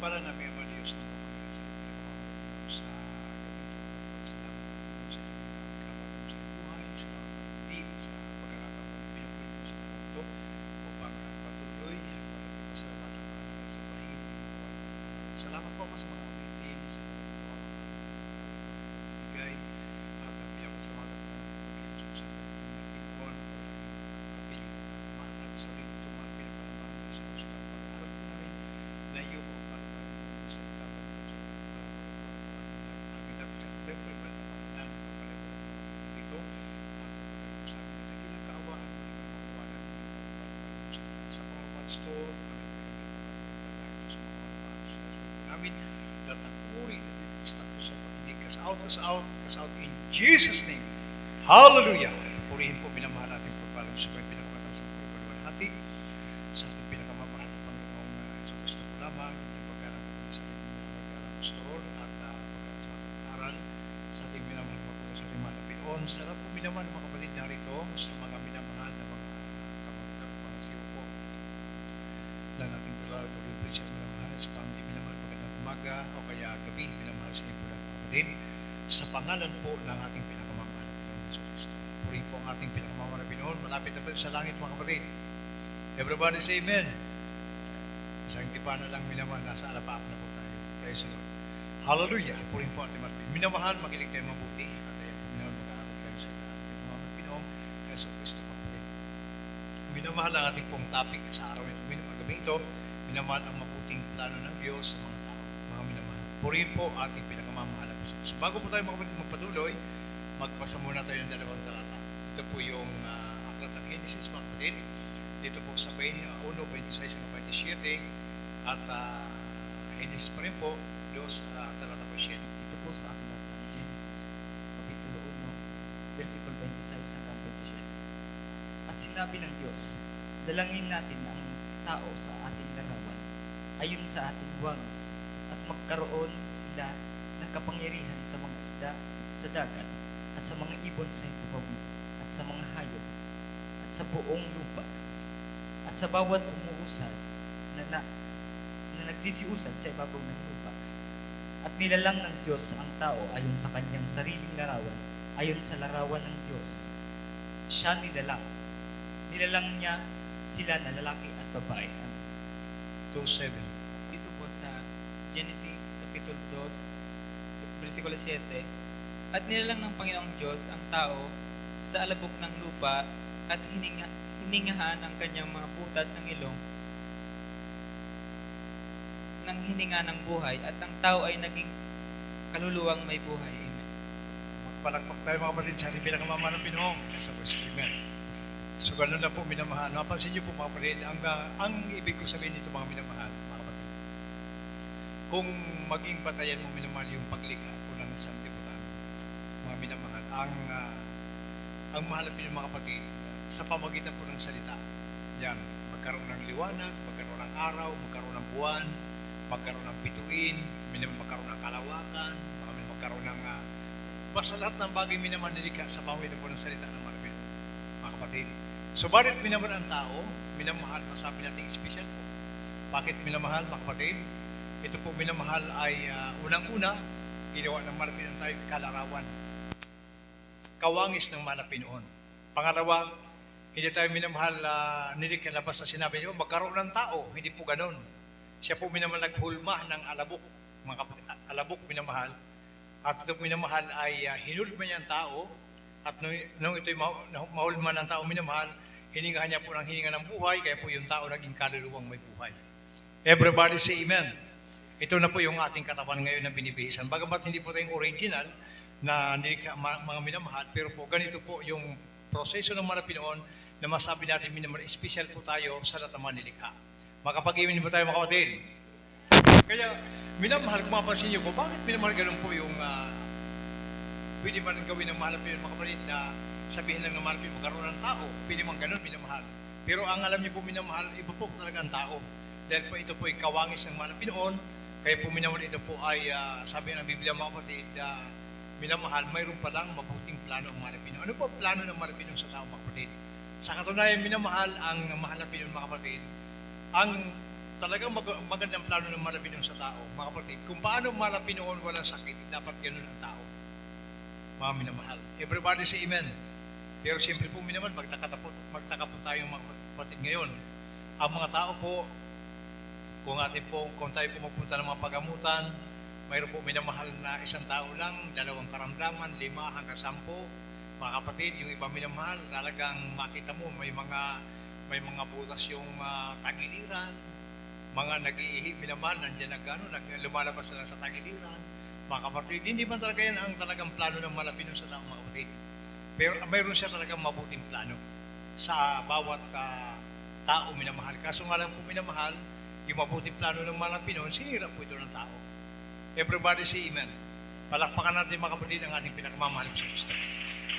pagpala namin ang Diyos ng mga sa pagsalamat po sa inyo na kamat sa buhay, sa pagpapili, sa pagkakataon ng pinupili sa mundo upang patuloy ang pasalamatan para sa pahingin. Salamat po sa mga umitin, sa mga bigay, at pinapasalamatan po ng Diyos sa pinipon, pili at sa rin ito mga pinapalamahan sa usalang pag-aaral po namin na iyo po para sa itapan po sa aming natin sa temple ba na pangalan na kapalitan dito at sa amin na kinakaawaan mo na makuwanan sa mga pastor namin at ang uri na dinistap ko sa pagkinig kas out in Jesus name. Hallelujah! Purihin po pinamahal natin pagpalang sa pinakamatang sa pagpaluan hati sa ating pinakamamahal na Panginoong sa Kristo po lamang yung pagkalang po sa ating pagkalang pastor at pagkalang sa ating aral sa ating minamahal po sa ating malapinoon sa lahat po minamahal mga kapatid narito sa mga minamahal na mga kapangasiw po na nating tulad o yung preacher minamahal sa pamilya minamahal magandang umaga o kaya gabi minamahal sa inyo po lahat mga kapatid sa pangalan po ng ating pinakamamahal na Panginoon sa Kristo. Purihin po ang ating pinakamamahal na Panginoon. Malapit na po sa langit mga kapatid. Everybody say amen. Isang tipa na lang minamahal, nasa alapaap na po tayo. Praise the Lord. Hallelujah. Purihin po ating marapin. Minamahal, magilig tayo mabuti. At ayan po minamahal mag-aaral kayo sa ating mga Pinoon kaya sa Kristo mga kapatid. Minamahal ang ating pong topic sa araw ito. Gabi ito, minamahal ang mabuting plano ng Diyos sa mga tao. Mga minamahal. Purihin po ating pinakamamahal. So bago po tayo mga kapatid magpatuloy, magpasa muna tayo ng dalawang talata. Ito po yung aklat ng Genesis mga kapatid. Dito po sa 1:26 hanggang 27 at Genesis pa rin po, talata po 7. Ito po sa aklat ng Genesis, Kapitulo 1, versikulo 26 hanggang 27. At sinabi ng Diyos, dalangin natin ang tao sa ating larawan, ayon sa ating wangis, at magkaroon sila ng kapangyarihan sa mga isda sa dagat, at sa mga ibon sa hipopawi, at sa mga hayop, at sa buong lupa, at sa bawat umuusad na nagsisiusad sa ibabaw ng lupa. At nilalang ng Diyos ang tao ayon sa kanyang sariling larawan, ayon sa larawan ng Diyos. Siya nilalang. Nilalang niya sila na lalaki at babae. 2:7. Dito po sa Genesis Kapitulo 2, versikulo 7. At nilalang ng Panginoong Diyos ang tao sa alabok ng lupa at hiningahan ang kanyang mga butas ng ilong ng hininga ng buhay at ang tao ay naging kaluluwang may buhay. Amen. Magpalakpak tayo mga kapatid sa ating pinakamamahal ng Pinoong sa Kristo. Amen. So ganun na po minamahal. Napansin niyo po mga kapatid, ang ibig ko sabihin nito mga minamahal, mga kapatid. Kung maging batayan mo minamahal yung paglikha po ng isang liputan, mga minamahal, ang mahal ng mga kapatid sa pamagitan po ng salita. Yan, magkaroon ng liwanag, magkaroon ng araw, magkaroon ng buwan, magkaroon ng bituin, magkaroon ng kalawakan, magkaroon ng basta lahat ng bagay minamahal nilikha sa pamagitan po ng salita ng mga kapatid. So, bakit minamahal ang tao? Minamahal, masabi natin special po. Bakit minamahal, mga kapatid? Ito po minamahal ay unang-una, ginawa ng marapin ang tayong kalarawan. Kawangis ng malapin noon. Pangalawa, hindi tayo minamahal nilikha na basta sinabi niyo, magkaroon ng tao. Hindi po ganun. Siya po minamahal naghulma ng alabok. Mga kapatid, alabok minamahal. At ito minamahal ay hinulma niya ang tao. At nung ito'y mahulma ng tao minamahal, hiningahan niya po ng hininga ng buhay, kaya po yung tao naging kaluluwang may buhay. Everybody say amen. Ito na po yung ating katawan ngayon na binibihisan. Bagamat hindi po tayong original na mga minamahal, pero po ganito po yung proseso ng mga Pinoon na masabi natin minamahal, special po tayo sa lahat ng mga nilikha. Makapag-imin po tayo mga kapatid. Kaya minamahal, kung mapansin niyo po, bakit minamahal ganun po yung pwede man gawin ng mahal mga kapatid na sabihin lang ng mahal magkaroon ng tao. Pwede man ganun, minamahal. Pero ang alam niyo po minamahal, iba po talaga ang tao. Dahil po ito po ay kawangis ng mahal Pinoon. Kaya po minamahal ito po ay sabi ng Biblia mga kapatid, minamahal, mayroon palang mabuting plano ang mahal Pinoon. Ano po ang plano ng mahal Pinoon sa tao mga kapatid? Sa katunayan minamahal, ang mahal na Pinoon mga kapatid, ang talagang magandang plano ng malapit noon sa tao, mga kapatid. Kung paano malapit noon walang sakit, dapat ganun ang tao. Mga minamahal. Everybody say amen. Pero siyempre po minamahal, magtaka po tayo mga kapatid ngayon. Ang mga tao po, kung tayo po magpunta ng mga pagamutan, mayroon po minamahal na isang tao lang, 2 karamdaman, 5 hanggang 10. Mga kapatid, yung iba minamahal, talagang makita mo may mga butas yung tagiliran, mga nag-iihi minamahal, nandiyan lumalabas na sa tagiliran. Mga kapatid, hindi man talaga yan ang talagang plano ng malapit sa tao, mga kapatid. Pero mayroon siya talagang mabuting plano sa bawat tao minamahal. Kaso nga lang po minamahal, yung mabuting plano ng malapit sinira po ito ng tao. Everybody say amen. Palakpakan natin mga kapatid ang ating pinakamamahal sa Kristo.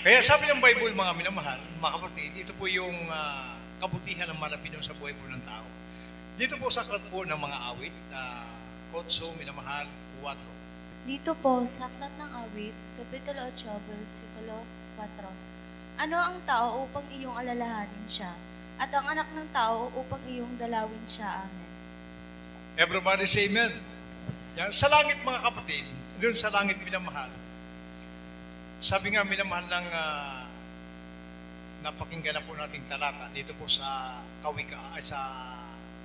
Kaya sabi ng Bible mga minamahal, mga kapatid, ito po yung kabutihan ng malapit sa buhay po ng tao. Dito po sa aklat po ng mga awit, Kotso, minamahal, 4. Dito po sa Aklat ng Awit, Kapitulo 8, versikulo 4. Ano ang tao upang iyong alalahanin siya, at ang anak ng tao upang iyong dalawin siya. Amen. Everybody say amen. Yan. Sa langit mga kapatid, doon sa langit minamahal, sabi nga minamahal ng napakinggan na po nating talata dito po sa sa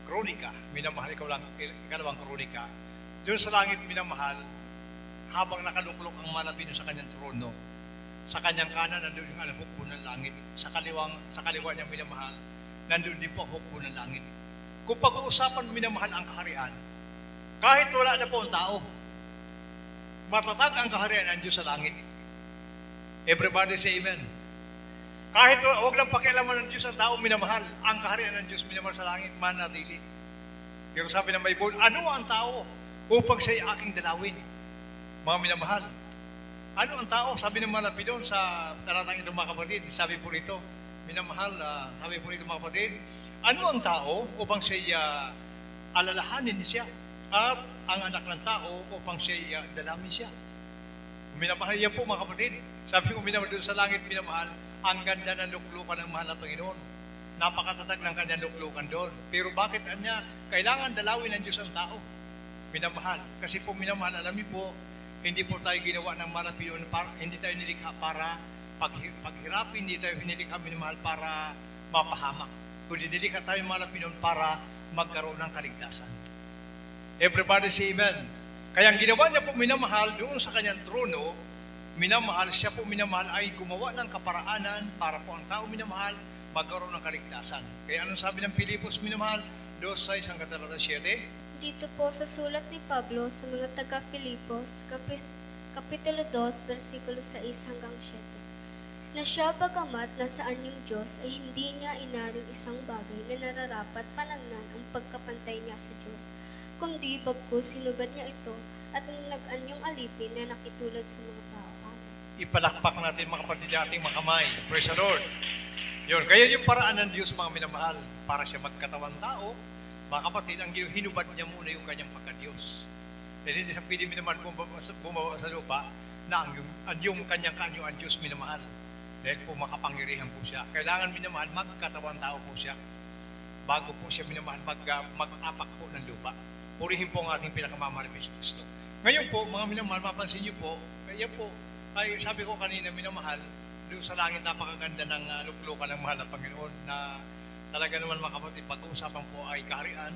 Kronika, minamahal ikalawang Kronika, doon sa langit minamahal, habang nakaluklok ang malapit sa kanyang trono, sa kanyang kanan nandun yung hukbo ng langit, sa kaliwa niyang minamahal, nandun din po ang hukbo ng langit. Kung pag-uusapan minamahal ang kaharian, kahit wala na po ang tao, matatag ang kaharian ng Diyos sa langit. Everybody say amen. Kahit wag lang pakialaman ng Diyos ang tao minamahal, ang kaharian ng Diyos minamahal sa langit, manatili. Pero sabi ng Bible, ano ang tao upang siya'y aking dalawin? Mga minamahal, ano ang tao? Sabi ng malapit doon sa talatang ito mga kapatid, sabi po rito, minamahal, sabi po rito mga kapatid, ano ang tao upang siya alalahanin siya? At ang anak ng tao upang siya dalawin siya. Minamahal yan po mga kapatid. Sabi ko minamahal doon sa langit, minamahal, ang ganda ng luklukan ng mahal na Panginoon. Napakatatag ng kanyang luklukan doon. Pero bakit kanya kailangan dalawin ng Diyos ang tao? Minamahal. Kasi po minamahal, alam niyo po, hindi po tayo ginawa ng malapiyon, hindi tayo nilikha para paghirapin, hindi tayo nilikha minamahal para mapahamak. Kundi nilikha tayo malapiyon para magkaroon ng kaligtasan. Everybody say amen. Kaya ang ginawa niya po minamahal doon sa kanyang trono, minamahal, siya po minamahal ay gumawa ng kaparaanan para po ang tao minamahal magkaroon ng kaligtasan. Kaya anong sabi ng Pilipos minamahal? 2:6 hanggang 7. Dito po sa sulat ni Pablo sa mga taga-Filipos, Kapitulo 2, versikulo 6 hanggang 7. Na siya bagamat nasaan yung Diyos ay hindi niya inaring isang bagay na nararapat panangnan ang pagkapantay niya sa Diyos, kundi bagkus sinubad niya ito at nag-anyong alipin na nakitulad sa mga tao. Amen. Ipalakpak natin mga kapatid ating mga kamay. Praise the Lord. Yun. Kaya yung paraan ng Diyos mga minamahal, para siya magkatawan tao, mga kapatid, ang hinubad niya muna yung kanyang pagka-Diyos. Dahil hindi siya pwede minamahal bumawa sa lupa na yung kanyang kanyo ang Diyos minamahal. Dahil po makapangyarihan po siya. Kailangan minamahal, magkatawan tao po siya. Bago po siya minamahal, mag-apak po ng lupa. Purihin po ang ating pinakamamahal na Kristo. Ngayon po, mga minamahal, mapansin niyo po, yan po, ay sabi ko kanina minamahal, doon sa langit napakaganda ng luklukan ng mahal na Panginoon na talaga naman mga kapatid, pag-uusapan po ay kaharian,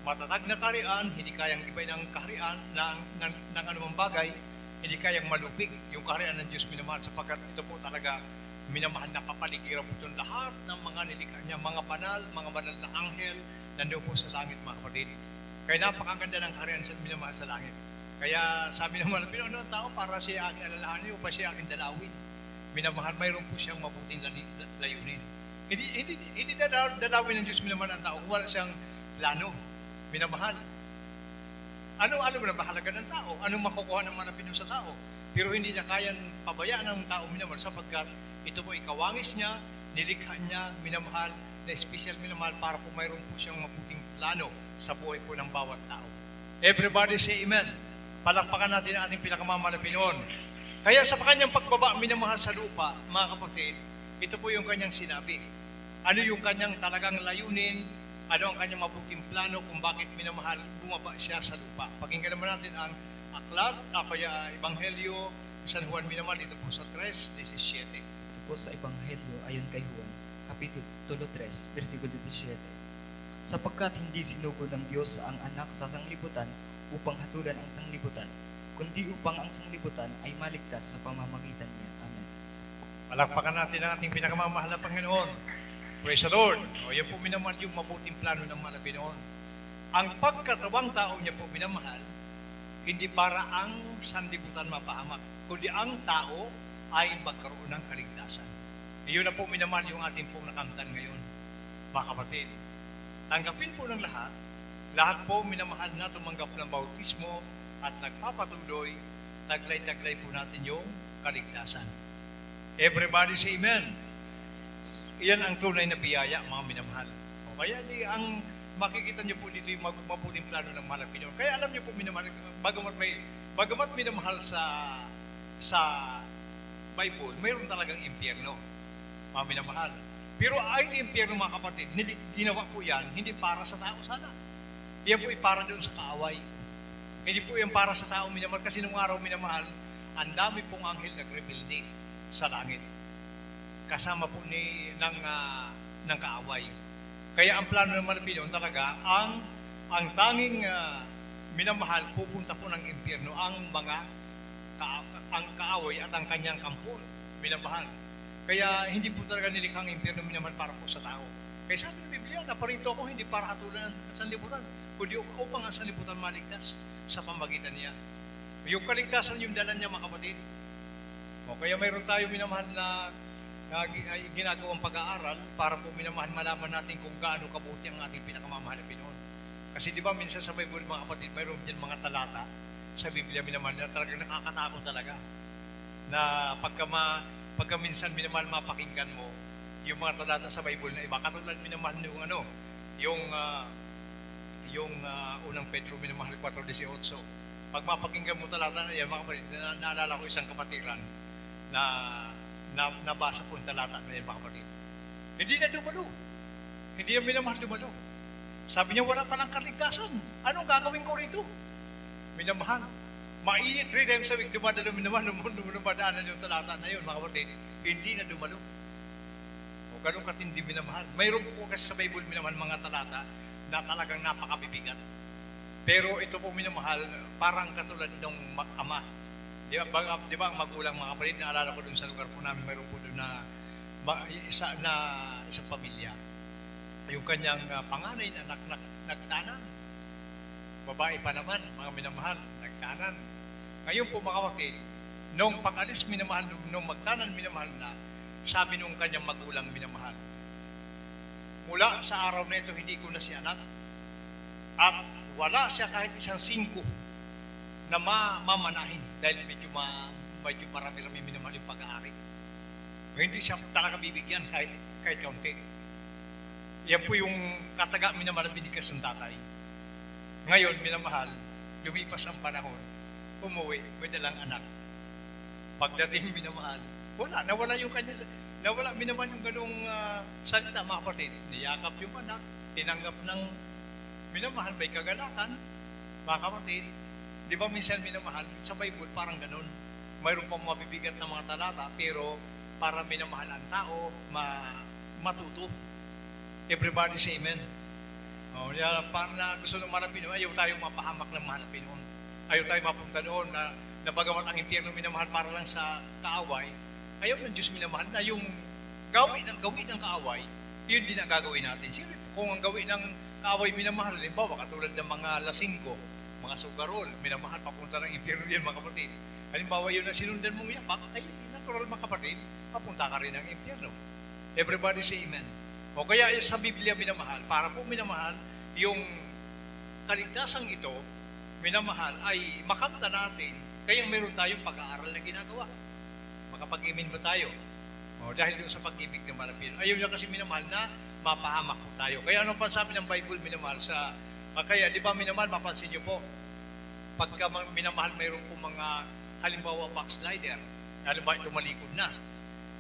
matatag na kaharian, hindi kayang ibayin ang kaharian ng anumang bagay, hindi kayang malupig yung kaharian ng Diyos minamahal sapagkat ito po talaga minamahal na kapaligiran po ito lahat ng mga nilikha niya, mga banal na anghel, nandoon po sa langit mga kapatid. Kaya napakaganda ng kaharian sa minamahal sa langit. Kaya sabi naman, ano ang tao para siya aking alalahanin o pa siya aking dalawin. Minamahal, mayroon po siyang mabuting layunin. Hindi dalawin ng Diyos minamahal ang tao kung wala siyang plano. Minamahal. Ano na mahalaga ng tao? Anong makukuha ng manapin sa tao? Pero hindi niya kayang pabayaan ng tao minamahal sapagkat ito po ikawangis niya, nilikha niya, minamahal, na special minamahal para po mayroon po siyang mabuting plano sa buhay po ng bawat tao. Everybody say amen. Palakpakan natin ang ating pinakamamahal na Panginoon. Kaya sa kanyang pagbaba minamahal sa lupa, mga kapatid, ito po yung kanyang sinabi. Ano yung kanyang talagang layunin ano ang kanyang mabuting plano kung bakit minamahal, bumaba siya sa lupa. Pakinggan naman natin ang aklat, kaya Ebanghelyo, San Juan minamahal dito po sa 3:17. Ito po sa Ebanghelyo ayon kay Juan, Kapitulo 3, versikulo 17. Sapagkat hindi sinugo ng Diyos ang anak sa sanglibutan upang hatulan ang sanglibutan, kundi upang ang sanglibutan ay maligtas sa pamamagitan niya. Amen. Palakpakan natin ang ating pinakamamahal na Panginoon. Praise the Lord. O yan po minamahal yung mabuting plano ng mahal na Panginoon. Ang pagkatawang tao niya po minamahal, hindi para ang sanlibutan mapahamak, kundi ang tao ay magkaroon ng kaligtasan. Iyon na po minamahal yung ating pong nakamtan ngayon, mga kapatid. Tanggapin po ng lahat po minamahal na tumanggap ng bautismo at nagpapatuloy, taglay-taglay po natin yung kaligtasan. Everybody say amen. Iyan ang tunay na biyaya, mga minamahal. O kaya ang makikita niyo po dito yung mabuting plano ng mahal na Panginoon. Kaya alam niyo po minamahal, bagamat minamahal sa Bible, mayroon talagang impyerno, mga minamahal. Pero ang impyerno, mga kapatid, ginawa po yan, hindi para sa tao sana. Yan po ay para doon sa kaaway. Hindi po yan para sa tao minamahal, kasi nung araw minamahal, ang dami pong anghel nagrebelde sa langit. Kasama po ng kaaway. Kaya ang plano ng Panginoon talaga, ang tanging minamahal, pupunta po ng impyerno ang ang kaaway at ang kanyang kampon, minamahal. Kaya hindi po talaga nilikhang impyerno minamahal para po sa tao. Kaya sabi ng Biblia, naparito ako hindi para hatulan ng sanlibutan, kundi upang ang sanlibutan maligtas sa pamagitan niya. Yung kaligtasan yung dala niya, mga kapatid. O kaya mayroon tayo minamahal na ginagawang pag-aaral para po minamahal malaman natin kung gaano kabuti ang ating pinakamamahal na Pinoon. Kasi di ba minsan sa Bible, mga kapatid, mayroon din mga talata sa Biblia minamahal na talagang nakakatakot talaga. Na pagka minsan minamahal mapakinggan mo yung mga talata sa Bible na iba, katulad minamahal yung unang Pedro minamahal 4:18. Pag mapakinggan mo talata na yan, mga kapatid, naalala ko isang kapatiran na nabasa po ang talata na yan, mga kapatid. Hindi na dumalo. Hindi na minamahal dumalo. Sabi niya, wala palang kaligtasan. Anong gagawin ko rito? Minamahal. Mainit 3 times a week, dumadalo minamahal, dumadaanan yung talata na yun, mga kapatid. Hindi na dumalo. O ganun katindi minamahal. Mayroon po kasi sa Bible minamahal mga talata na talagang napakabibigat. Pero ito po minamahal, parang katulad ng ama. Di ba ang magulang, mga kapatid, naalala ko dun sa lugar po namin, mayroon po dun na isang pamilya. Yung kanyang panganay na anak nagtanan. Babae pa naman, mga minamahal, nagtanan. Ngayon po, mga kapatid, nung pag-alis minamahal, nung magtanan minamahal na, sabi nung kanyang magulang minamahal, mula sa araw na ito, hindi ko na siya anak. At wala siya kahit isang 5 na mamanahin dahil medyo marami-rami minamahal yung pag-aari. Hindi siya talaga bibigyan kahit kaunti. Yan po yung kataga minamahal na binigkas ng tatay. Ngayon, minamahal, lumipas ang panahon, umuwi, may dalang anak. Pagdating minamahal, nawala minamahal yung ganung salita, mga kapatid. Niyakap yung anak, tinanggap ng minamahal, may kagalakan, mga kapatid. Di ba minsan minamahal, sa Bible parang ganun. Mayroon pang mabibigat na mga talata, pero para minamahal ang tao, matuto. Everybody say amen. Parang na gusto ng mahal na Pinoon, ayaw tayong mapahamak ng mahal na Pinoon. Ayaw tayong mapunta doon na bagamat ang impyerno minamahal para lang sa kaaway, ayaw ng Diyos minamahal na yung gawin ng kaaway, yun din ang gagawin natin. Siyempre, kung ang gawin ng kaaway minamahal, halimbawa katulad ng mga lasinggo, mga sugarol, minamahal, papunta ng impyerno yan, mga kapatid. Halimbawa yun na sinundan mong yapak, ay natural, mga kapatid, papunta ka rin ng impyerno. Everybody say amen. O kaya sa Biblia minamahal, para po minamahal, yung kaligtasang ito, minamahal, ay makamta natin, kaya meron tayong pag-aaral na ginagawa. Makapag-imin mo tayo. Dahil doon sa pag-ibig ng malapit. Ayaw niya kasi minamahal na mapahamak po tayo. Kaya anong pansabi ng Bible minamahal sa kaya, di ba minamahal, mapansin niyo po, pagka minamahal, mayroon po mga, halimbawa, backslider, halimbawa, tumalikod na,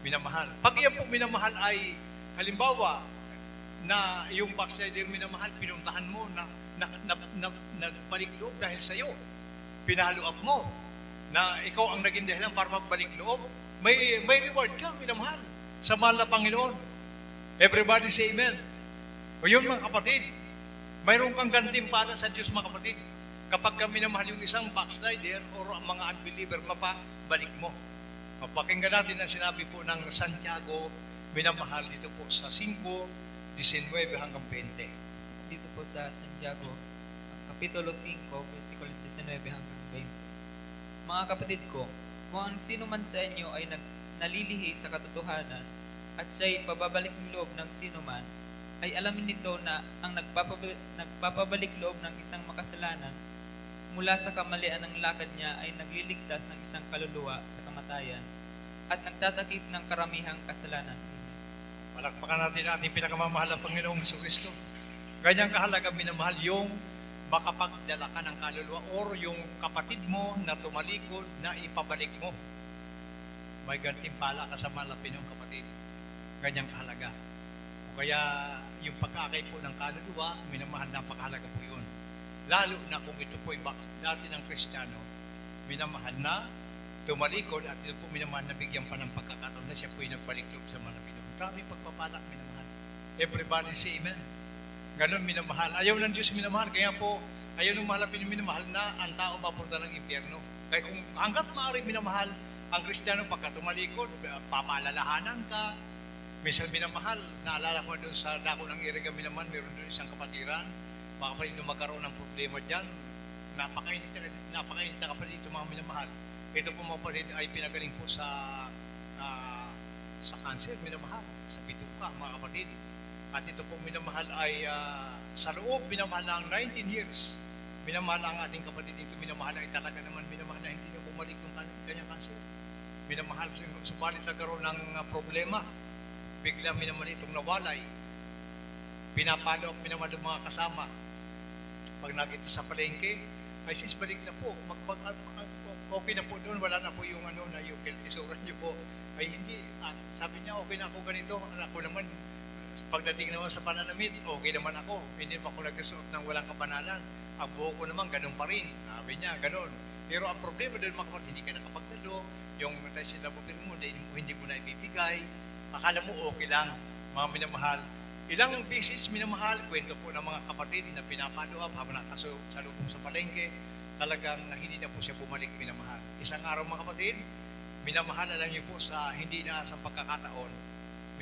minamahal. Pag iyan po minamahal ay, halimbawa, na yung backslider minamahal, pinuntahan mo na nagbalik loob dahil sa iyo. Pinalo up mo na ikaw ang naging dahilan para magbalik loob. May reward ka, minamahal, sa mahal na Panginoon. Everybody say amen. O yun mga kapatid, mayroon kang gantimpala sa Diyos mga kapatid. Kapag ka minamahal yung isang backslider o mga unbeliever, mapabalik mo. Mapakinggan natin ang sinabi po ng Santiago, minamahal dito po sa 5:19 hanggang 20. Dito po sa Santiago, Kapitulo 5, versikulo 19 hanggang 20. Mga kapatid ko, kung ang sino man sa inyo ay nalilihi sa katotohanan at siya'y pababalik loob ng sino man, ay alamin nito na ang nagpapabalik loob ng isang makasalanan mula sa kamalian ng lakad niya ay nagliligtas ng isang kaluluwa sa kamatayan at nagtatakip ng karamihang kasalanan. Palakpakan natin ating pinakamamahal ang Panginoong Jesucristo. Ganyang kahalaga minamahal yung makapagdala ka ng kaluluwa or yung kapatid mo na tumalikod na ipabalik mo. May gantimpala ka sa mahal na Panginoong kapatid. Ganyang kahalaga. O kaya yung pagkakay po ng kaluluwa, minamahal, napakahalaga po yun. Lalo na kung ito po dati ng Kristiyano, minamahal na tumalikod at ito po minamahal na bigyan pa ng pagkakataon na siya po yung nagbalik loob sa mahal na Panginoon. Grabe pagpapalak, minamahal. Everybody say amen. Ganon minamahal. Ayaw ng Diyos minamahal. Kaya po, ayaw ng mahal na minamahal na ang tao mapunta ng impyerno. Kaya kung hanggat maaari minamahal, ang Kristiyano pagka tumalikod, papaalalahanan ka. Minsan minamahal, naalala ko doon sa dako ng Iriga minamahal, meron doon isang kapatiran. Mga kapatid nung magkaroon ng problema dyan, napakainit na kapatid ito mga minamahal. Ito po mga kapatid ay pinagaling po sa cancer, minamahal, sa bituka, mga kapatid. At ito po minamahal ay sa loob, minamahal na ang 19 years. Minamahal ang ating kapatid dito, minamahal ay talaga naman minamahal na hindi na bumalik yung kanyang cancer. Minamahal, subalit nagkaroon ng problema. Bigla minamahal itong nawalay. Pinapalo at minamahal ng mga kasama. Pag nakita sa palengke, ay sis, balik na po. Okay na po doon, wala na po yung na yung kiltisuran niyo po. Ay hindi, sabi niya, okay na ako ganito. Ako naman, pagdating naman sa pananamit, okay naman ako. Hindi pa ako nagsuot ng walang kabanalan. Ang buho ko naman, ganun pa rin. Sabi niya, ganun. Pero ang problema doon, mga kapatid, hindi ka nakapagdalo. Yung sinabutin mo, hindi mo na ibibigay. Akala mo okay lang, mga minamahal. Ilang bisis minamahal, kwento po ng mga kapatid na pinapalo up habang nakasalubong sa palengke, talagang hindi na po siya bumalik minamahal. Isang araw mga kapatid, minamahal, alam niyo po sa hindi inaasang pagkakataon,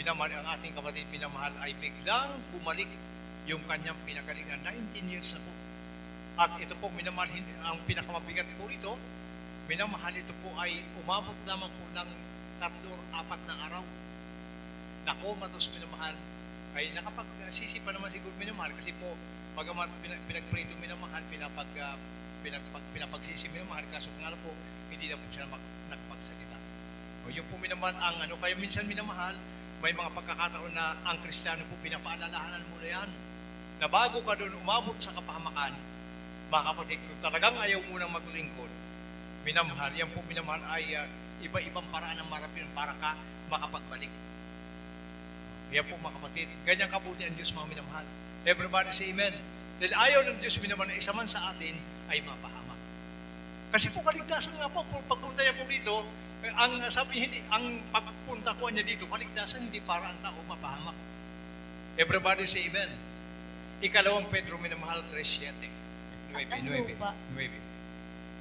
minamahal ang ating kapatid, minamahal ay biglang bumalik yung kanyang pinagalingan, 19 years na po. At ito po minamahal, ang pinakamabigat po ito, minamahal ito po ay umabot lamang po ng 3 o 4 na araw. Nakomatos minamahal, ay nakapagsisi pa naman siguro minamahal kasi po pagamat pinagprito minamahal, pinapagsisi minamahal, kaso nga po hindi na po siya nakapagsalita. O yun po minamahal ang kaya minsan minamahal, may mga pagkakataon na ang Kristiyano po pinapaalalahanan mo na yan, na bago ka doon umabot sa kapahamakan, mga kapatid, kung talagang ayaw mo nang maglingkod, minamahal, yan po minamahal ay iba-ibang paraan ng marapin para ka makapagbalik. Yan po mga kapatid, ganyang kabuti ang Diyos mga minamahal. Everybody say amen. Dahil ayaw ng Diyos minamahal na isa man sa atin ay mapahamak. Kasi po kaligtasan nga po, pagpunta niya po dito, ang pagpunta ko niya dito, kaligtasan hindi para ang tao mapahamak. Everybody say amen. Ikalawang Pedro minamahal 3:7. At ang lupa,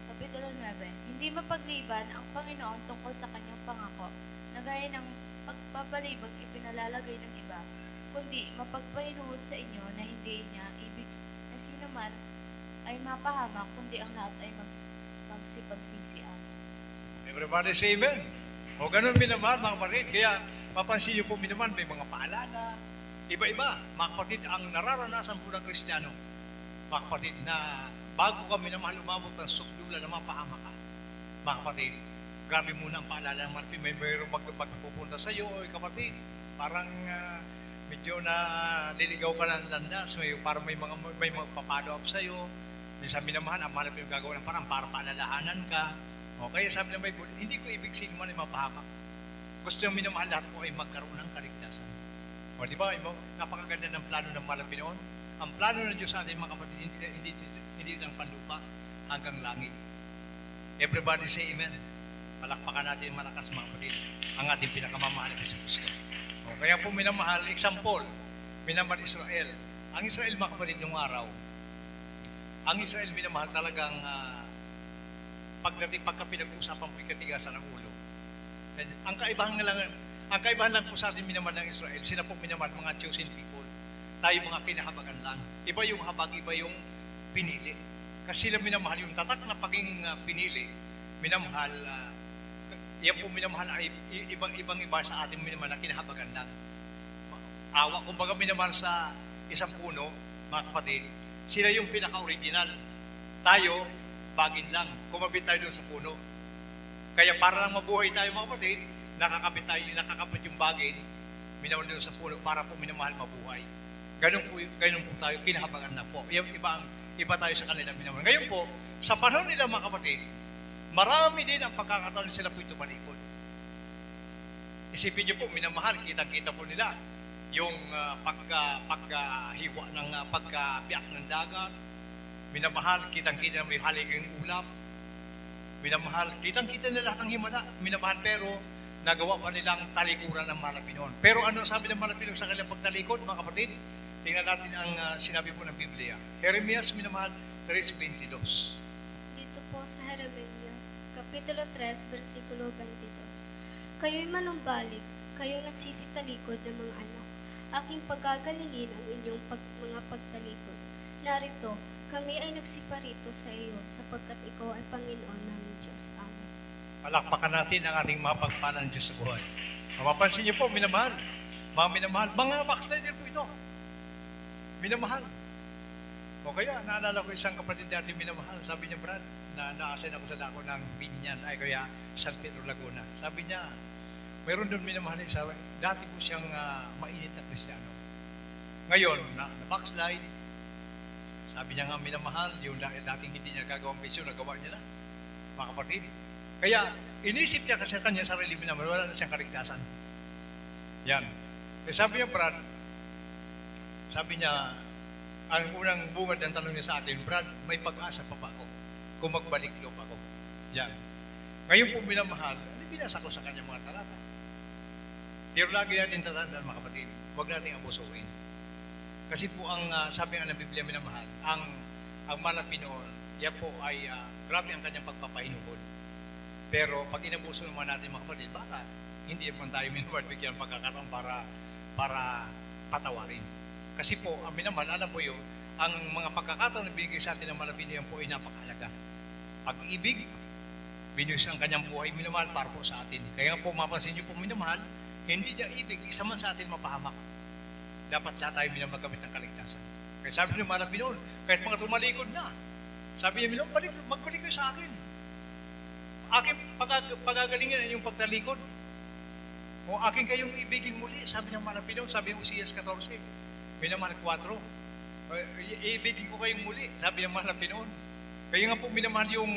Kapitulo 9, hindi mapagliban ang Panginoon tungkol sa kanyang pangako, na gaya ng pagpapalibag ipinalalagay ng iba, kundi mapagpahinuhod sa inyo na hindi niya ibig na sino man ay mapahamak, kundi ang lahat ay magsipagsisian. Everybody say amen. O ganun minamahal mga kapatid. Kaya mapansin niyo po minamahal, may mga paalala, iba-iba. Mga kapatid, ang nararanasan po ng Kristiyano, mga kapatid, na bago ka minamahal umabot ng sukdulan na mapahamak ka. Mga kapatid, grabe muna ang paalala ng Martin, may mayroong magpupunta sa iyo, kapatid, parang medyo na liligaw ka ng landas, parang may mga papalo up sa iyo, minsan minamahal, ang mahal yung gagawa ng parang para paalalahanan ka. O kaya sabi ng Bible, hindi ko ibig sino man ay mapahamak. Gusto yung minamahal lahat po ay magkaroon ng kaligtasan. O di ba, napakaganda ng plano ng mahal na Pinoon. Ang plano ng Diyos sa atin, mga kapatid, hindi lang panlupa hanggang langit. Everybody say amen. Palakpakan natin malakas, mga kapatid, ang ating pinakamamahal na Kristo. O, kaya po minamahal, example, minamahal Israel. Ang Israel, mga kapatid, nung araw, ang Israel minamahal talagang pagka pinag-uusapan po ikatigasan ng ulo. Ang kaibahan lang po sa atin minamahal ng Israel, sila po minamahal mga chosen people. Tayo mga kinahabagan lang. Iba yung habag, iba yung pinili. Kasi sila minamahal yung tatak na pagiging pinili, minamahal, yan po minamahal ay ibang iba sa ating minamahal na kinahabagan lang. Awa, kumbaga minamahal sa isang puno, mga kapatid, sila yung pinaka-original. Tayo, bagin lang. Kumabit tayo doon sa puno. Kaya para lang mabuhay tayo, mga kapatid, nakakapit yung bagin, minamahal doon sa puno para po minamahal mabuhay. Ganun po tayo, kinahabangan na po. Iba tayo sa kanila minamahal. Ngayon po, sa panahon nila, mga kapatid, marami din ang pagkakataon sila po ito malikod. Isipin niyo po, minamahal, kitang-kita po nila yung pagkahiwa ng pagkabiyak ng dagat. Minamahal, kitang-kita na may haliging ulap. Minamahal, kitang-kita na lahat ng himala. Minamahal, pero nagawa pa nilang talikuran ng Malapinon. Pero ano sabi ng Malapinon sa kanilang pagtalikod, mga kapatid? Tingnan natin ang sinabi po ng Biblia. Jeremias, minamahal, 3:22. Dito po sa Jeremias, Kapitulo 3, versikulo 22. Kayo'y manumbalik, kayo'y nagsisitalikod ng mga anak. Aking pagagalingin ang inyong mga pagtalikod. Narito, kami ay nagsiparito sa iyo sapagkat ikaw ay Panginoon namin Diyos. Amen. Palakpakan natin ang ating mga pagpalang Diyos sa buhay. Mapapansin niyo po, minamahal, mga backslider po ito. Minamahal. O kaya, naalala ko isang kapatid natin minamahal. Sabi niya, Brad, na-assign ako sa dako ng Binyan, ay kaya San Pedro Laguna. Sabi niya, mayroon doon minamahal niya. Sabi, dati po siyang mainit na Kristiyano. Ngayon, na-backslide. Sabi niya nga minamahal, yung dating hindi niya gagawang misyon, nagawa niya na. Mga kapatid. Kaya, inisip niya kasi kanya sarili minamahal, wala na siyang kaligtasan. Yan. Kaya sabi niya, Brad, sabi niya, ang unang bungad ng tanong niya sa atin, Brad, may pag-asa pa ba ako kung magbalik loob ako? Yan. Ngayon po minamahal, binasa ko sa kanya mga talata. Pero lagi natin tatandaan, mga kapatid, huwag natin abusuin. Kasi po ang sabi nga ng Biblia minamahal, ang Malapinoon, yan po ay grabe ang kanyang pagpapahinuhod. Pero pag inabuso naman natin, mga kapatid, baka hindi naman tayo minamahal bigyan pagkakaroon para patawarin. Kasi po, ang minamahal, alam po yun, ang mga pagkakataon na binigay sa atin ng Malapinoon po ay napakahalaga. Pag-ibig, binus ang kanyang buhay minamahal para po sa atin. Kaya po, mapansin niyo po minamahal, hindi niya ibig, isa man sa atin mapahamak. Dapat lahat tayo minamahal magamit ng kaligtasan. Kaya sabi ng Malapinoon, kahit mga tumalikod na, sabi niya, magbalik kayo sa akin. Aking pagagalingin ang yung pagtalikod. O aking kayong ibigin muli, sabi ng Malapinoon, sabi ng Usias 14, minamahal 4. Iibigin ko kayong muli, sabi ng Malapinoon. Kaya nga po minamahal yung,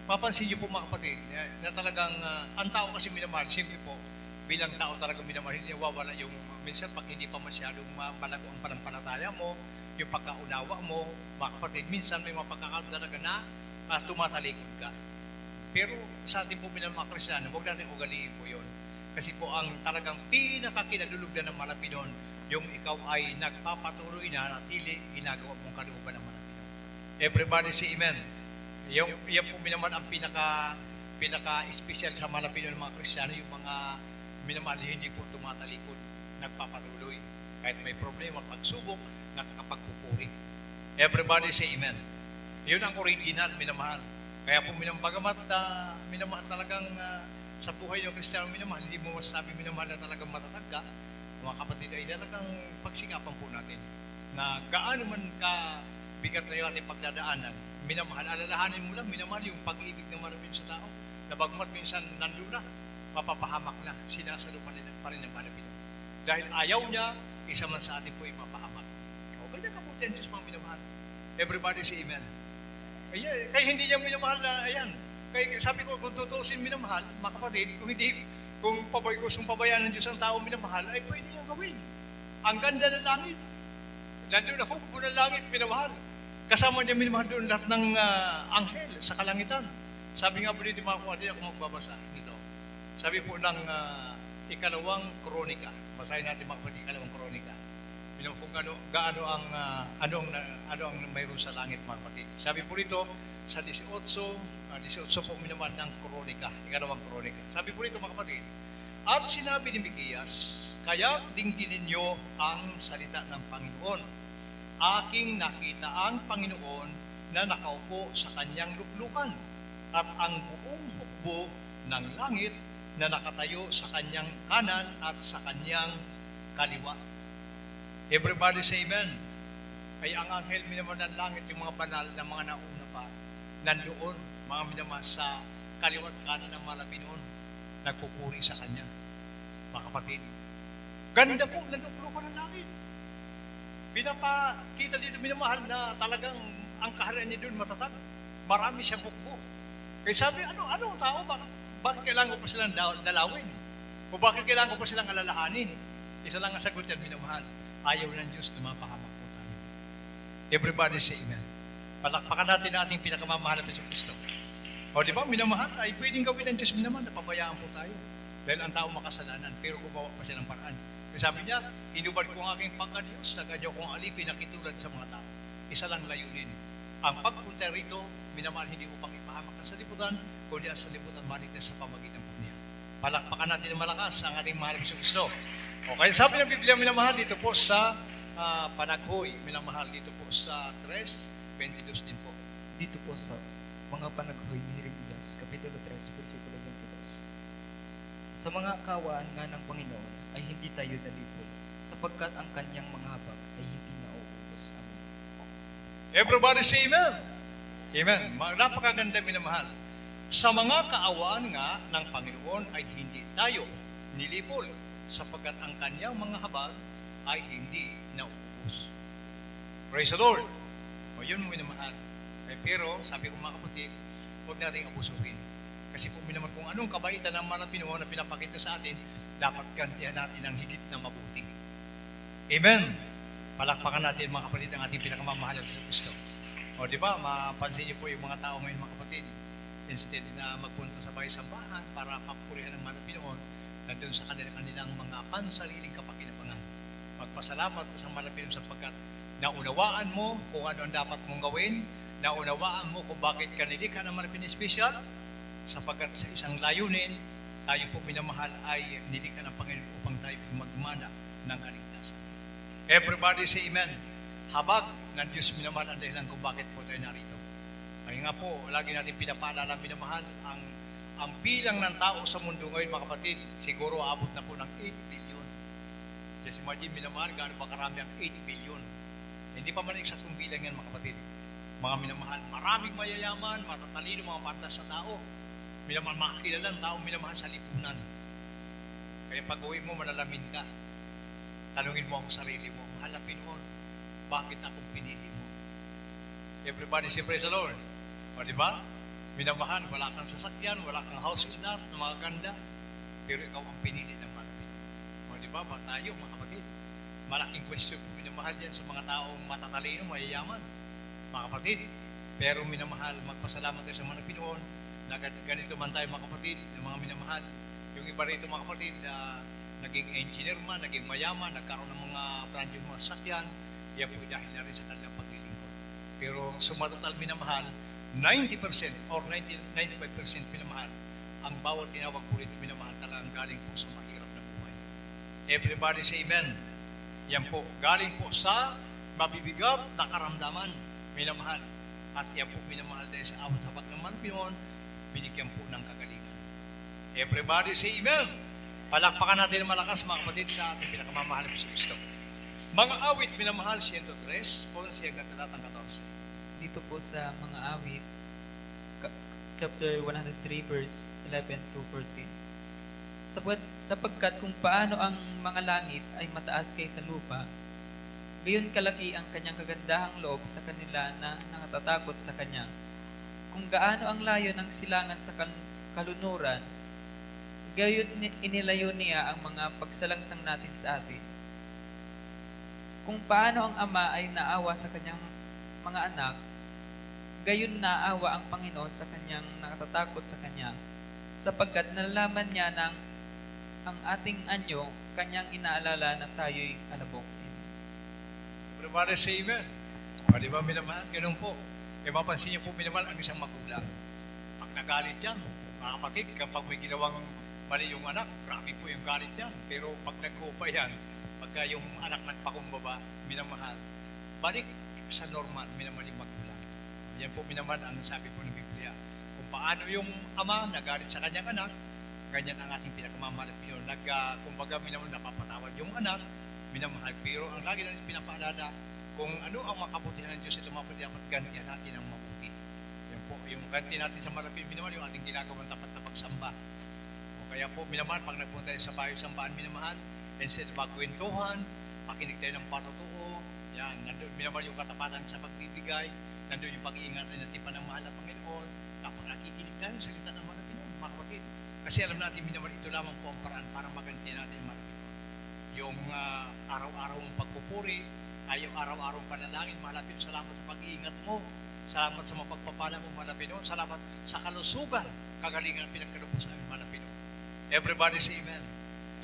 mapansin niyo po mga kapatid, na talagang, ang tao kasi minamahal, simple po, bilang tao talagang minamahal, hindi nawawala yung, minsan pag hindi pa masyadong malago ang panampalataya mo, yung pagkaunawa mo, mga kapatid, minsan may mga pagkakataon talaga na tumatalikod ka. Pero sa ating po bilang mga Kristiyano, huwag natin ugaliin po yun. Kasi po ang talagang pinakakinadulugdan ng Malapinoon, yung ikaw ay nagpapatuloy na natili, ginagawa mong kalooban ng Malapinoon. Everybody say amen. Yan po naman ang pinaka-special sa Malapinoon ng mga Kristiyano, yung mga minamahal hindi po tumatalikod, nagpapatuloy. Kahit may problema, pagsubok, nakakapagpupuri. Everybody say amen. Yun ang original, minamahal. Kaya po minamahal talagang sa buhay ng Kristiyano minamahal, hindi mo masasabi minamahal na talagang matatag ka. Mga kapatid ay talagang pagsikapan po natin na gaano man ka bigat na yung ating pagdadaanan, minamahal, alalahanin mo lang, minamahal yung pag-ibig ng marami sa tao, na bagmat minsan nandun na, mapapahamak na, sinasalo pa rin ng marami. Dahil ayaw niya, isa man sa atin po ay mapahamak. O, kaya kaputi ang Diyos mga minamahal. Everybody say amen. Kaya hindi niya minamahal na, ayan, kaya sabi ko, kung tutuusin minamahal, mga kapatid, kung pabayaan ng Diyos ang tao minamahal, ay pwede niyang gawin. Ang ganda ng langit. Nandun ako, ng langit, minamahal. Kasama niya minamahal doon lahat ng anghel sa kalangitan. Sabi nga po dito mga kuwadi, ako magbabasa nito. Sabi po ng ikalawang kronika. Basahin natin mga kuwadi, ikalawang kronika. Minamahal kung ano ang mayroon sa langit mga kuwadi. Sabi po rito, sa 18 po minamahal ng kronika, ikalawang kronika. Sabi po rito mga kapatid, at sinabi ni Mikiyas, kaya dingginin niyo ang salita ng Panginoon. Aking nakita ang Panginoon na nakaupo sa kanyang luklukan at ang buong hukbo ng langit na nakatayo sa kanyang kanan at sa kanyang kaliwa. Everybody say amen. Ay ang anghel minaman ng langit, yung mga banal na mga nauna pa, nandoon, mga minaman sa kaliwa at kanan ng malapinoon, nagpupuri sa kanya. Mga kapatid, ganda po, naluklukan ng langit. Pinapakita dito minamahal na talagang ang kaharian niya doon matatag. Marami siyang hukbo. Kaya sabi, ano ang tao? Bakit kailangan ko pa silang dalawin? O bakit kailangan ko pa silang alalahanin? Isa lang ang sagot yan, minamahal. Ayaw ng Diyos na mapahamak po tayo. Everybody say amen. Palakpakan natin ang ating pinakamamahal na Kristo. O di ba, minamahal, ay pwedeng gawin ng Diyos minamahal, napabayaan po tayo. Dahil ang tao makasalanan, pero gumawa pa siya ng paraan. Kasi sabi niya, inubad ko ang aking pagka-Diyos, nagadyo kong alipin na kitulad sa mga tao. Isa lang layunin. Ang pagpunta rito, minamahal hindi upang ipahamak ang saliputan, kundi ang saliputan maligtas sa pamagitan po niya. Palakpakan natin ng malakas ang ating mahal na Kristo. O kaya sabi ng Biblia, minamahal dito po sa Panaghoy, minamahal dito po sa 3:22 din po. Dito po sa mga panaghoy ni Jeremias, Kapitulo 3, versikulo 22. Sa mga kawaan nga ng Panginoon ay hindi tayo nalipol, sapagkat ang kanyang mga habag ay hindi nauubos. Amen. Everybody say amen. Amen. Napakaganda minamahal. Sa mga kaawaan nga ng Panginoon ay hindi tayo nilipol, sapagkat ang kanyang mga habag ay hindi nauubos. Praise the Lord. O yun minamahal. Pero sabi ko mga kapatid, huwag natin abusuhin. Kasi po minaman kung anong kabaitan ng mga Pinoon na pinapakita sa atin, dapat gantihan natin ng higit na mabuti. Amen. Palakpakan natin mga kapatid ang ating pinakamamahal na Kristo. O di ba, mapansin niyo po yung mga tao ngayon mga kapatid, instead na magpunta sa bahay-sambahan para papurihan ng mga Pinoon, nandun sa kanilang mga pansariling kapakinabangan. Magpasalamat sa mga Pinoon sapagkat naunawaan mo kung ano ang dapat mong gawin, naunawaan mo kung bakit ka nilikha ng mga Pinoon special, sapagkat sa isang layunin, tayo po minamahal ay nilikha ng Panginoon upang tayo magmana ng kaligtasan. Everybody say amen. Habag ng Diyos minamahal ang dahilan kung bakit po tayo narito. Kaya nga po, lagi natin pinapaalala minamahal, ang bilang ng tao sa mundo ngayon mga kapatid, siguro abot na po ng 8 billion. Just imagine minamahal, gaano ba karami ang 8 billion. Hindi pa man eksaktong bilang yan mga kapatid. Mga minamahal, maraming mayayaman, matatalino, mga matas sa tao. Minamahal, makakilalang tao, minamahal sa lipunan. Kaya pag uwi mo, malalamin ka. Tanungin mo ang sarili mo, mahal na Pinoon, bakit akong pinili mo? Everybody say praise the Lord. O diba? Minamahal, wala kang sasakyan, wala kang house enough, na mga ganda, pero ikaw ang pinili ng mga Pinoon. O diba? Ba tayo, mga kapatid? Malaking question kung minamahal yan sa mga taong matatalino, mayayaman. Mga kapatid, pero minamahal, magpasalamat tayo sa mga Pinoon na ganito man tayo mga kapatid, ng mga minamahal. Yung iba rito mga kapatid, naging engineer man, naging mayaman, nagkaroon ng mga brand yung mga sakyan, yan po dahil na rin sa kanilang paglilingkod. Pero sumatotal minamahal, 90% or 95% minamahal, ang bawat tinawag po rito minamahal talagang galing po sa mahirap na buhay. Everybody say amen. Yan po, galing po sa mabibigat na karamdaman, minamahal. At yan po minamahal dahil sa awat habag ng mga Pinoon, binigyan po ng kagalingan. Everybody say amen. Palakpakan natin ng malakas mga kapatid sa ating pinakamamahal na Kristo. Mga awit minamahal 103, 11 hanggang talatang 14. Dito po sa mga awit, chapter 103 verse 11 to 14. Sapagkat kung paano ang mga langit ay mataas kaysa lupa, gayon kalaki ang kanyang kagandahang loob sa kanila na nakatatakot sa kanya. Kung gaano ang layo ng silangan sa kalunuran, gayon inilayo niya ang mga pagsalangsang natin sa atin. Kung paano ang Ama ay naawa sa kanyang mga anak, gayon naawa ang Panginoon sa kanyang nakatatakot sa kanya, sapagkat nalalaman niya na ang ating anyo, kanyang inaalala na tayo'y alabok. Everybody say amen. O, di ba, minamahal? Ganun po. E mapansin niyo po, minamahal, ang isang magulang. Pag nagalit yan, mga kapatid, kapag may ginawang mali yung anak, grabe po yung galit yan. Pero pag nagkupa yan, pagka yung anak nagpakumbaba, minamahal, balik sa normal, minamahal yung magulang. Yan po, minamahal, ang sabi po ng Biblia. Kung paano yung ama nagalit sa kanyang anak, ganyan ang ating pinakamamahal na Pinoy. Kumbaga, minamahal, napapatawad yung anak, minamahal. Pero ang lagi natin pinapaalala, kung ano ang makabutihan ng Diyos, ito mga dapat gantihan natin ang mabuti. Yan po, yung ganti natin sa marapil, minamahal, yung ating ginagawang tapat na pagsamba. O kaya po, minamahal, pag nagpunta tayo sa bayo sambaan, minamahal, instead of magkwentuhan, makinig tayo ng patotoo, yan, nandun, minamahal yung katapatan sa pagbibigay, nandun yung pag-iingat na tipan ng mahal na Panginoon, kapag nakikinig tayo sa salita ng mga Pinoon, mga kapatid. Kasi alam natin, minamahal, ito lamang po ang paraan para magantihan natin ang mga Pinoon. Yung araw-araw mong pagpupuri, ay yung araw-araw panalangin, malapit, salamat sa pag-iingat mo, salamat sa mapagpapala mo, malapit noon, salamat sa kalusugan, kagalingan pinagkalubos sa amin, malapit noon. Everybody say amen.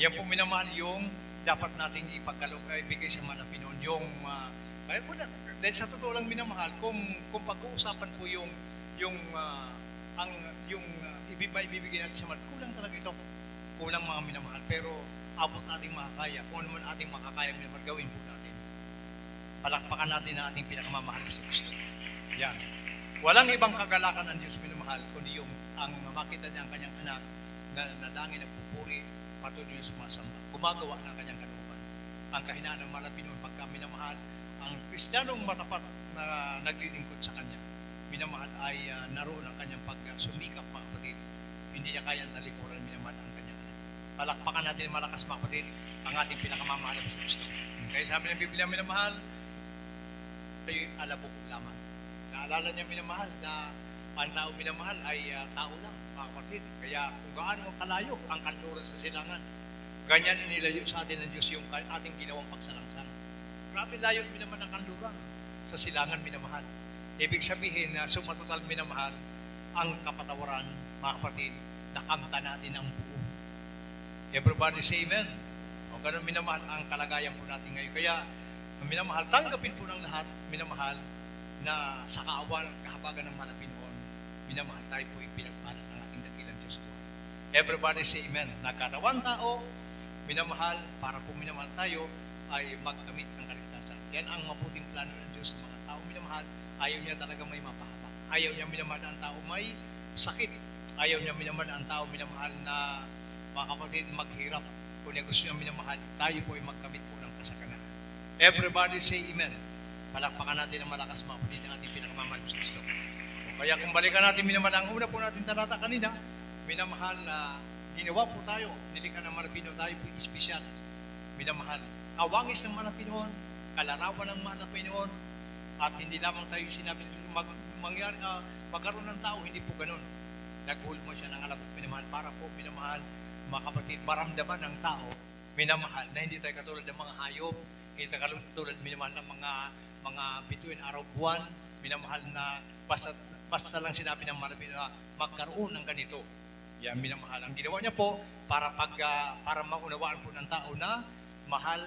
Yan po minamahal yung dapat nating ibigay sa malapit noon, yung, kaya po na, dahil sa totoo lang minamahal, kung pag-uusapan po yung ibibigay natin sa malapit, kulang talaga ito, kulang mga minamahal, pero abot ating makakaya, kung ano man ating makakaya minamahal, gawin po natin. Palakpakan natin ang ating pinakamamahal sa Kristo. Yan. Walang ibang kagalakan ng Diyos minamahal, kundi yung ang makita niya ang kanyang anak na nalangin, nagpupuri, patuloy na sumasamba. Gumagawa ng kanyang kalooban. Ang kahinaan ng malapinoon pagka minamahal, ang Kristiyanong matapat na naglilingkod sa kanya, minamahal ay naroon ang kanyang pagsumikap, mga kapatid. Hindi niya kayang talikuran minamahal ang kanyang anak. Palakpakan natin malakas, mga kapatid, ang ating pinakamamahal sa Kristo. Kaya sabi ng Biblia, minamahal, tayo alabok lamang. Naalala niya minamahal na ang tao minamahal ay tao lang, mga kapatid. Kaya kung gaano kalayo ang kanluran sa silangan, ganyan inilayo sa atin ng Diyos yung ating ginawang pagsalangsang. Grabe layo minamahal ang kanluran sa silangan minamahal. Ibig sabihin na sumatotal minamahal ang kapatawaran, mga kapatid, nakamta natin ang buo. Everybody say amen. O ganun minamahal ang kalagayan po natin ngayon. Kaya minamahal, tanggapin po ng lahat, minamahal, na sa kaawan, kahabagan ng malapinoon, minamahal tayo po ipinagpalat ng ating dakilang Diyos po. Everybody say amen. Nagkatawan tao, minamahal, para po minamahal tayo, ay magkamit ng kaligtasan. Yan ang mabuting plano ng Diyos sa mga tao minamahal. Ayaw niya talaga may mapahaba. Ayaw niya minamahal na ang tao may sakit. Ayaw niya minamahal na ang tao minamahal na mga kapatid maghirap. Kung niya gusto niya minamahal, tayo po ay magkamit po ng kasaganan. Everybody say amen. Palakpakan natin ang malakas, mga kapatid, ng ating pinakamamahal sa Kristo. Kaya kung balikan natin minamahal, ang una po natin talata kanina, minamahal na ginawa po tayo, nilikha ng malapino, tayo po espesyal. Minamahal, awangis ng malapinoon, kalarawan ng malapinoon, at hindi lamang tayo sinabi magkaroon ng tao, hindi po ganun. Naghulmo siya ng alabok minamahal para po minamahal, mga kapatid, maramdaman ng tao minamahal na hindi tayo katulad ng mga hayop, hindi tayo katulad minamahal ng mga bituin araw buwan, minamahal na basta lang sinabi ng malapit na magkaroon ng ganito. Yan minamahal. Ang ginawa niya po para maunawaan po ng tao na mahal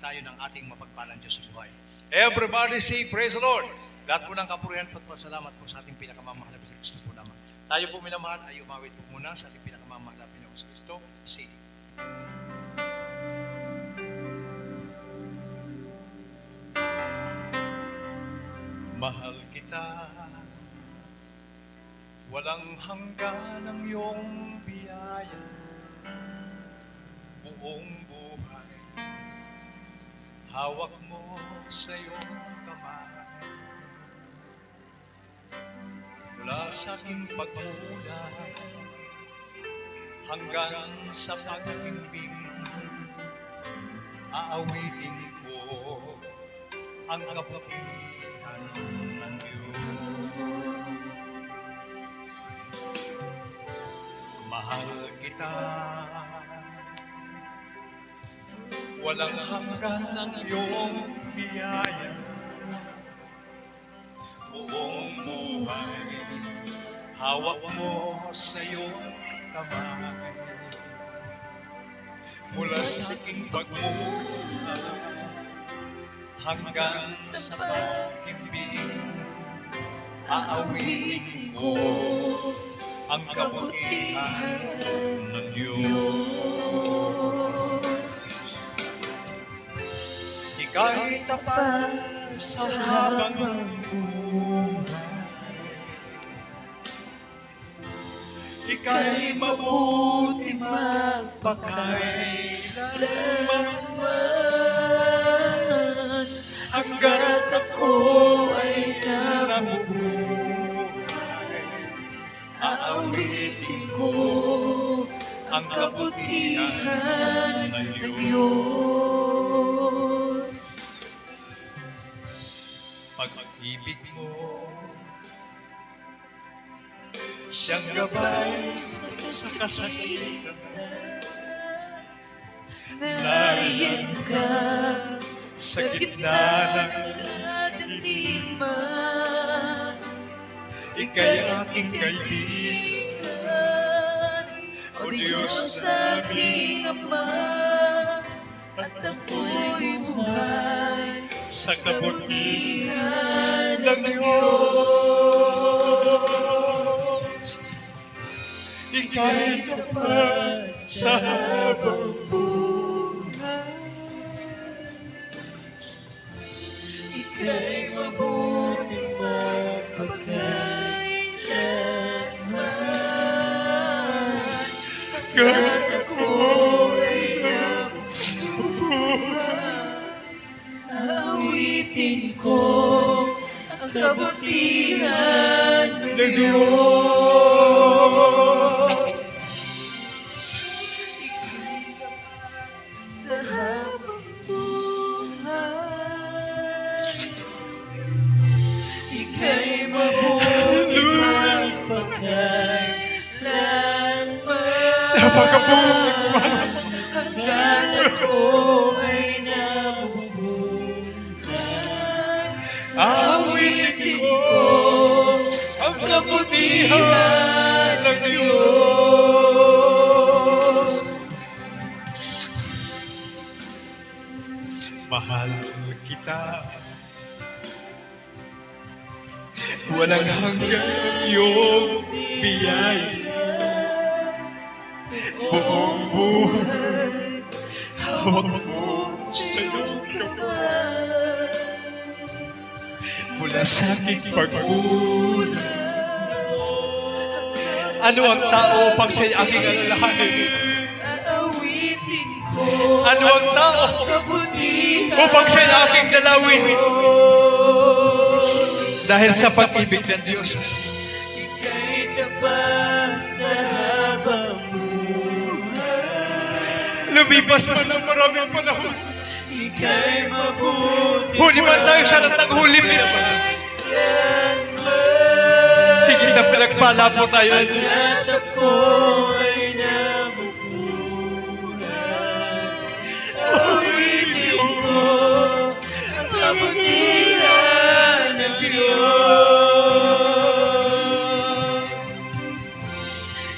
tayo ng ating mapagpalang Diyos sa buhay. Everybody say praise the Lord. Lahat po ng kapurihan at pasalamat po sa ating pinakamamahal na Kristo po naman. Tayo po minamahal ay umawit po muna sa ating pinakamamahal na Pinoong Kristo. Say. Mahal kita, walang hanggan ang iyong biyaya, buong buhay, hawak mo sa iyong kamay. Mula sa aking pagmula hanggang sa pag-ibig, aawitin ko ang kabutihan ng Diyos. Mahal kita, Walang hanggan ng iyong biyaya. Buong buhay, hawak mo sa iyong kamay. Mula sa aking pagmumula hanggang sa pag-ibig, aawitin ko ang kabutihan ng Diyos. Ika'y tapat sa habang ng buhay. Ika'y mabuti magpakailanman. Hanggat ako ay nabubuhay, aawitin ko ang kabutihan ng Diyos. Pag-ibig mo, siyang gabay sa kasakitan. Nariyan ka sa gitna ng kadiliman. Ika'y aking kaibigan, O Diyos aming Ama, at ako'y buhay sa kabutihan ng Diyos. Ika'y tapat sa habang buhay. Ika'y mabuti magpakailanman. Hanggang ako ay nabubuhay, aawitin ko ang kabutihan ng Diyos. Sa habang buhay, ika'y mabuti magpakailanman. Napakabuti mo. Hanggang ako ay nabubuhay, Aawitin ko ang kabutihan ng Diyos. Mahal kita, walang hanggan iyong biyaya. Buong buhay, hawak mo sa iyong kamay. Mula sa aking pagmula, ano ang tao pang siya'y aking alalahanin? aawitin ko Ano ang tao kabutihan upang siya'y aking dalawin? Dahil sa pag-ibig ng Diyos, ika'y tapat sa habang buhay. lumipas man ang maraming panahon. Ika'y mabuti Huli man tayo sa natang huli minamahal. Higit na pinagpala po tayo. At ako ay nabubuhay, aawitin ko ang kabutihan ng Diyos.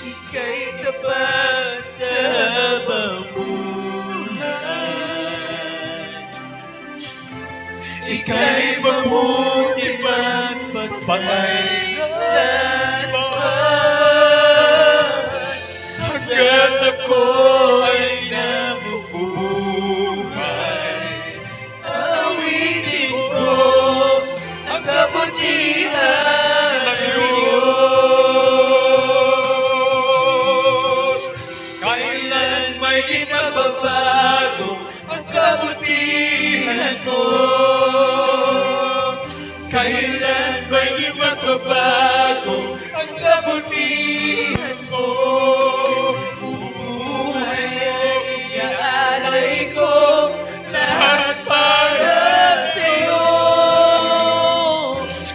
Ika'y tapat sa habang buhay, Ika'y mabuti man magpakailanman. Hanggat ako ay nabubuhay, aawitin ko ang kabutihan ng Diyos. Kailan may di magbabago ang kabutihan mo. Kailan may di magbabago ang kabutihan mo. Buhay ay iaalay ko lahat para sa'yo.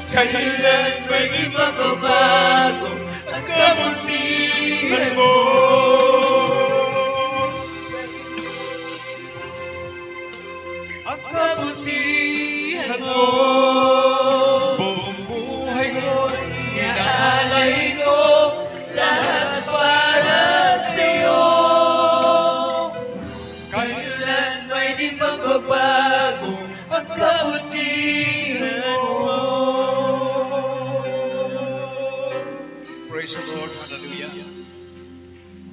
Kailan may di magbabago ang kabutihan mo. Praise the Lord. Hallelujah.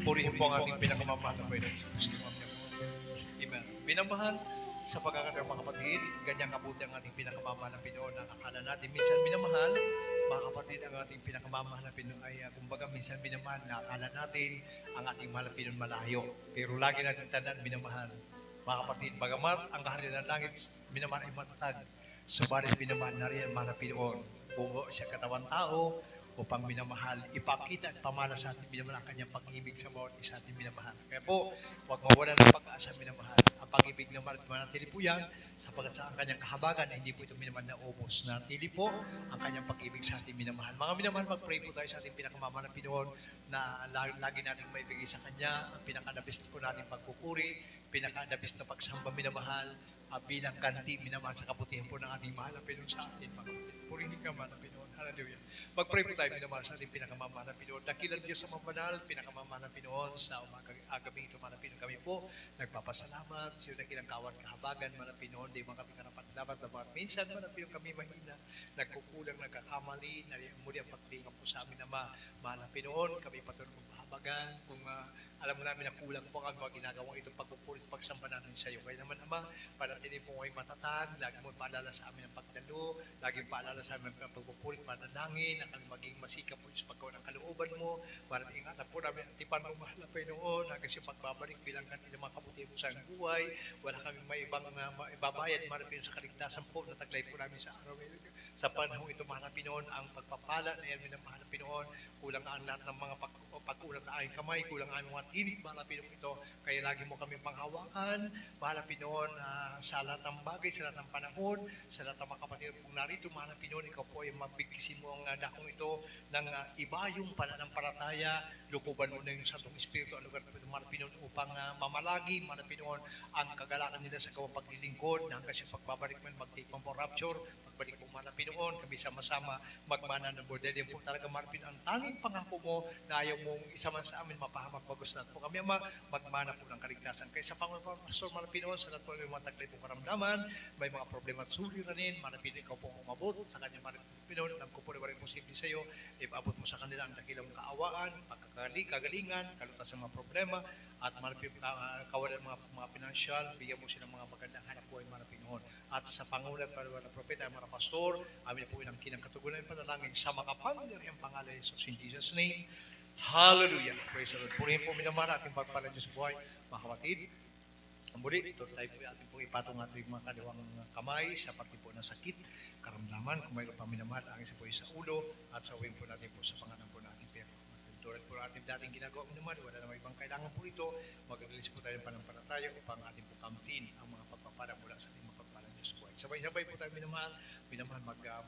Purihin po ang ating pinakamamahal na Panginoon sa Kristo. Amen. Minamahal, sa pagkakataon mga kapatid, ganyang kabuti ang ating pinakamamahal na Pinoon na akala natin minsan minamahal, mga kapatid, ang ating pinakamamahal na Pinoon ay kumbaga minsan minamahal na akala natin ang ating mahal na Pinoon malayo. Pero lagi natin tandaan minamahal. Mga kapatid, bagamat ang kaharian ng langit minamahal ay matatag, subalit minamahal na rin ang mahal na Pinoon. Buo siya katawan tao, upang minamahal, ipakita at pamana sa ating minamahal ang kanyang pag-ibig sa bawat isa ating minamahal. Kaya po, huwag mawala ng pag-asa minamahal. Ang pag-ibig ng manatili po yan, sapagkat sa ang kanyang kahabagan, hindi po ito minamahal na ubos. Natili po ang kanyang pag-ibig sa ating minamahal. Mga minamahal, mag-pray po tayo sa ating pinakamamahal na Pinoon na lagi natin maibigay sa kanya ang pinakadabis po natin pagpupuri, pinakadabis na pagsamba minamahal, bilang kanti minamahal sa kabutihan po ng ating mahal na Pinoon sa atin. Purihin ka man na Pinoon. Hallelujah. Mag-pray po tayo minamahal sa ating pinakamamahal na Pinoon. Dakilang Diyos sa mabanal, pinakamamahal na Pinoon sa agabi ito man na Pinoon. Kami po nagpapasalamat sa iyo dakilang kawan kahabagan man na Pinoon. Di man kami karapat dapat na mga minsan man na Pinoon kami mahina, nagkukulang, nagkakamali, na muli ang pagtingan po sa amin na mahal na Pinoon. Kami patuloy magpahabagan kung alam mo namin na kulang po ang mga ginagawang itong pagpupulit, pagsamba namin sa iyo. Kaya naman, Ama, panatili po ngayon matatag, lagi mo paalala sa amin ang pagdalo, lagi paalala sa amin ang pagpupulit, panalangin, na kami maging masikap po sa paggawa ng kalooban mo, para ingatan po namin ang tipan mo, mahal na Panginoon, hanggang siya pagbabalik bilang kanila mga kabuti mo sa buhay, wala kami may ibang ibabayad, marapin sa kaligtasan po, nataglay po namin sa araw sa panahon ito, mahal na Pinoon, ang pagpapala na yan, mahal na Pinoon, kulang ang lahat ng mga pag-ulat na aking kamay, kulang ang mga tinig, mahal na Pinoon ito, kaya lagi mo kami panghawakan, mahal na Pinoon, sa lahat ng bagay, sa lahat ng panahon, sa lahat ng mga kapatid kung narito, mahal na Pinoon, ikaw po ay magbigkisin mo ang dakong ito ng iba yung pananampalataya, lukuban mo na yung Santong Espiritu, ang lugar na mahal na Pinoon, upang mamalagi, mahal na Pinoon, ang kagalakan nila sa kawang paglilingkod, na hanggang siya pagbabalik man, mag-take man po rapture, magbalik po mahal na Pinoon, kami sama-sama magmana ng bordel. Yan po talaga, mahal na Pinoon, ang tanging pangako mo na ayaw mong isa man sa amin mapahamak bagos natin po kami, Ama, magmana po ng kaligtasan. Kaya sa Panginoon, Pastor mahal na Pinoon, sa lahat po may mga taglay pong karamdaman, may mga problema at suliranin, mahal na Pinoon, ikaw po umabot sa kanya, mahal na Pinoon, alam ko po na rin posible sa iyo, ipaabot mo sa kanila ang dakilang kaawaan, kagalingan, kalutas sa mga problema, at mahal na Pinoon, kawalan mga pinansyal, bigyan mo sila mga magandang hanap buhay, mahal na Pinoon. At sa pangulat para ng propeta, mga pastor, amin po ang kinakatugunan ng panalangin sa makapangyarihang pangalan ni Jesus in Jesus' name. Hallelujah. Praise the Lord. Purihin po minamahal ating pagpala Diyos sa buhay, mga kapatid. Muli, ito tayo po ating po ipatong ating mga kaliwang kamay sa parte po ng sakit, karamdaman, kung mayroon pa minamahal, ang isa po sa ulo, at sa uwing po natin po sa pangalan po natin. Tulad po natin dating ginagawa mo naman, wala namang ibang kailangan po ito, mag-release po tayo ng panampalataya upang ating po kamtin ang mga pagpapala mula sa ating mapagpala Diyos po. Sabay-sabay po tayo minamahal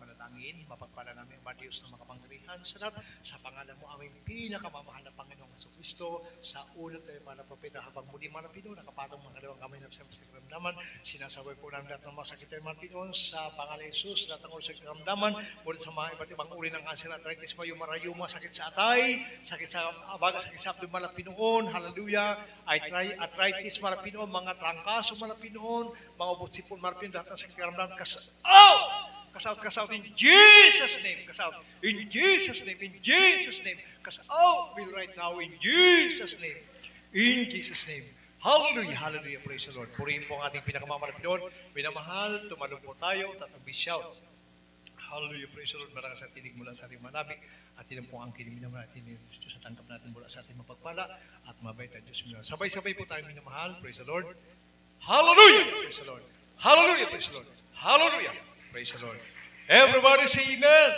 manatangin, mapagpala namin ang Diyos na makapangyarihan sa pangalan mo aming pinakamamahal na Panginoong Jesucristo, sa ulat tayo mga propeta habang muli mga Pinoon, nakapatong mga dalawang kamay na sa karamdaman, sinasabay po namin lahat ng masakit tayo mga Pinoon sa pangalan ni Jesus, lahat ng ulit sa karamdaman, muli sa mga iba't ibang uri ng cancer, arthritis, mayuma, sakit sa atay, sakit sa abaga, sakit sa abdomen, mga Pinoon, hallelujah, arthritis, mga Pinoon, mga trangkaso, mga Pinoon, mga ubot-sipon, mga Pinoon, lahat ng sakit karamdaman, Cast out in Jesus' name. Cast out in Jesus' name. In Jesus' name. Cast out will right now in Jesus' name. In Jesus' name. Hallelujah. Hallelujah. Praise the Lord. Purihin po ang ating pinakamamahal Pinoon. Minamahal, tumalong po tayo, tatang shout. Hallelujah. Praise the Lord. Maraming sa tinig mula sa ating manabik. At yun po ang kiniminaw natin sa tangkap natin mula sa ating mapagpala at mabait na Diyos. Sabay-sabay po tayo minamahal. Praise the Lord. Hallelujah. Praise the Lord. Hallelujah. Praise the Lord. Hallelujah. Praise the Lord. Everybody say amen.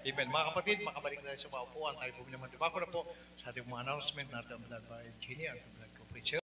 Amen. Mga kapatid, makabalik na sa mga upuan. Tayo po naman. Diba ko na po sa ating mga announcement natin by Genie, ang vlog ko preacher.